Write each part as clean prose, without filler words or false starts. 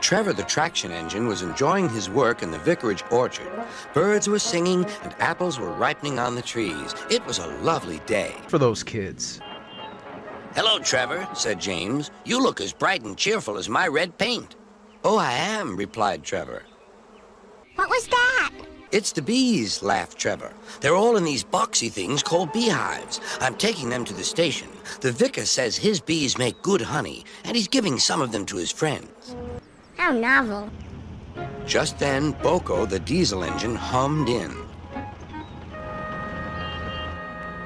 Trevor the traction engine was enjoying his work in the vicarage orchard. Birds were singing and apples were ripening on the trees. It was a lovely day. For those kids. "Hello, Trevor," said James. "You look as bright and cheerful as my red paint." "Oh, I am," replied Trevor. What was that? "It's the bees," laughed Trevor. "They're all in these boxy things called beehives. I'm taking them to the station. The vicar says his bees make good honey, and he's giving some of them to his friends." How novel. Just then, Boko, the diesel engine, hummed in.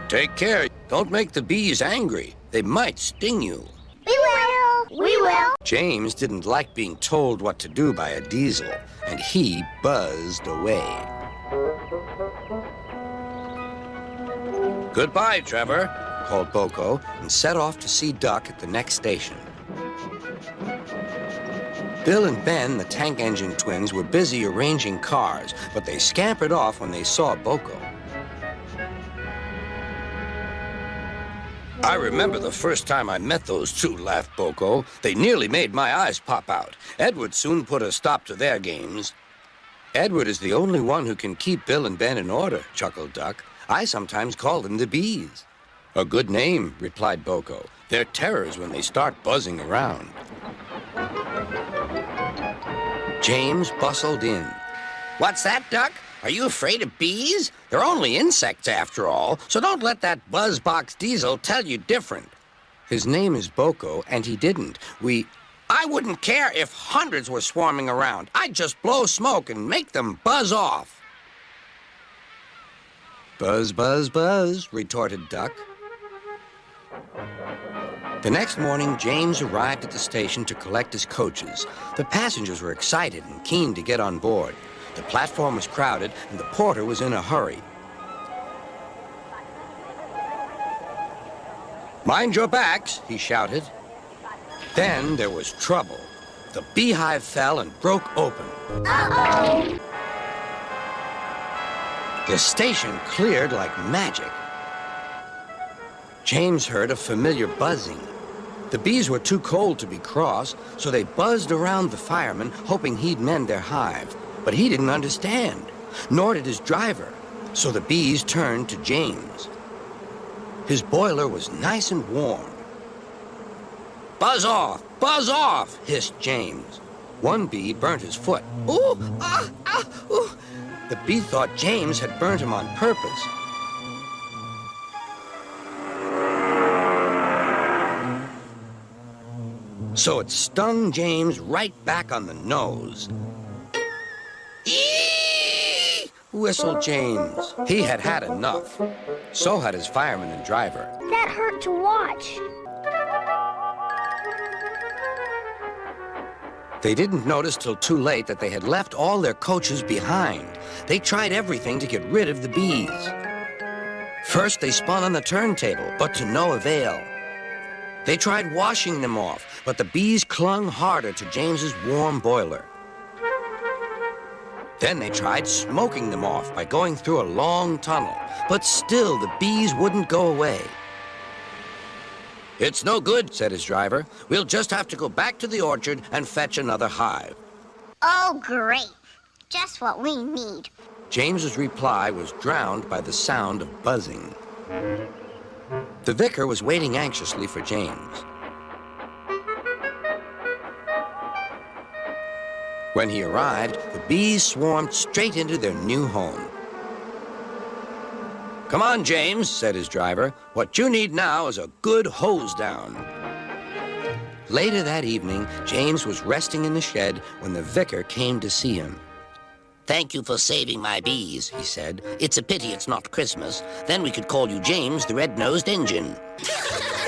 "Take care. Don't make the bees angry. They might sting you." We will. We will. James didn't like being told what to do by a diesel, and he buzzed away. "Goodbye, Trevor," called Boko, and set off to see Duck at the next station. Bill and Ben, the tank engine twins, were busy arranging cars, but they scampered off when they saw Boko. "I remember the first time I met those two," laughed Boko. "They nearly made my eyes pop out. Edward soon put a stop to their games." "Edward is the only one who can keep Bill and Ben in order," chuckled Duck. "I sometimes call them the bees." "A good name," replied Boko. "They're terrors when they start buzzing around." James bustled in. "What's that, Duck? Are you afraid of bees? They're only insects after all, so don't let that buzzbox diesel tell you different." "His name is Boko, and he didn't. I wouldn't care if hundreds were swarming around. I'd just blow smoke and make them buzz off." "Buzz, buzz, buzz," retorted Duck. The next morning, James arrived at the station to collect his coaches. The passengers were excited and keen to get on board. The platform was crowded, and the porter was in a hurry. "Mind your backs," he shouted. Then there was trouble. The beehive fell and broke open. Uh-oh. The station cleared like magic. James heard a familiar buzzing. The bees were too cold to be cross, so they buzzed around the fireman, hoping he'd mend their hive. But he didn't understand, nor did his driver, so the bees turned to James. His boiler was nice and warm. Buzz off," hissed James. One bee burnt his foot. "Ooh, ah, ah, ooh." The bee thought James had burnt him on purpose. So it stung James right back on the nose. "Eee!" whistled James. He had had enough. So had his fireman and driver. That hurt to watch. They didn't notice till too late that they had left all their coaches behind. They tried everything to get rid of the bees. First, they spun on the turntable, but to no avail. They tried washing them off, but the bees clung harder to James's warm boiler. Then they tried smoking them off by going through a long tunnel, but still the bees wouldn't go away. "It's no good," said his driver. "We'll just have to go back to the orchard and fetch another hive." Oh, great. Just what we need. James's reply was drowned by the sound of buzzing. The vicar was waiting anxiously for James. When he arrived, the bees swarmed straight into their new home. "Come on, James," said his driver. "What you need now is a good hose down." Later that evening, James was resting in the shed when the vicar came to see him. "Thank you for saving my bees," he said. "It's a pity it's not Christmas. Then we could call you James the Red-Nosed Engine."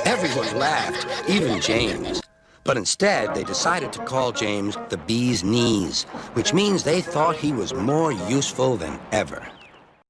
Everyone laughed, even James. But instead, they decided to call James the Bee's Knees, which means they thought he was more useful than ever.